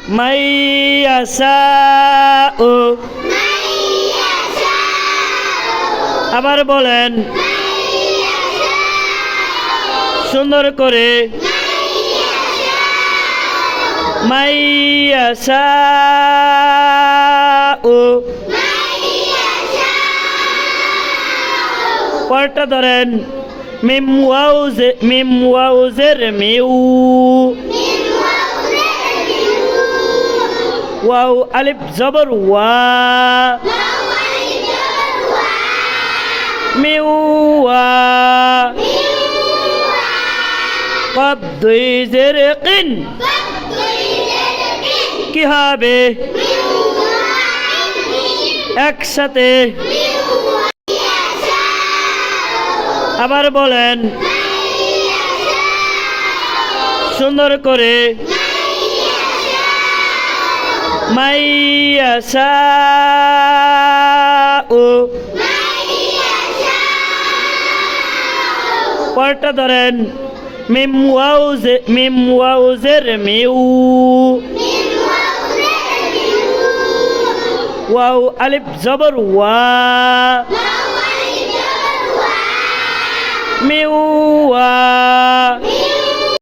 মাইয়াশাউ। আবার বলেন সুন্দর করে। মাইয়াশাউ। পরটা ধরেন মিম ওয়াউজের মিউ। ওয়াও আলিফ জবর ওয়া। মিউ ওয়া। কফ দুই জের কিন। কি হবে একসাথে? আবার বলেন সুন্দর করে। মাইয়াশাউ। পরটা ধরেন মিম ওয়াউজের মিউ। ওয়াও আলিফ জবর ওয়া। মিউ ওয়া।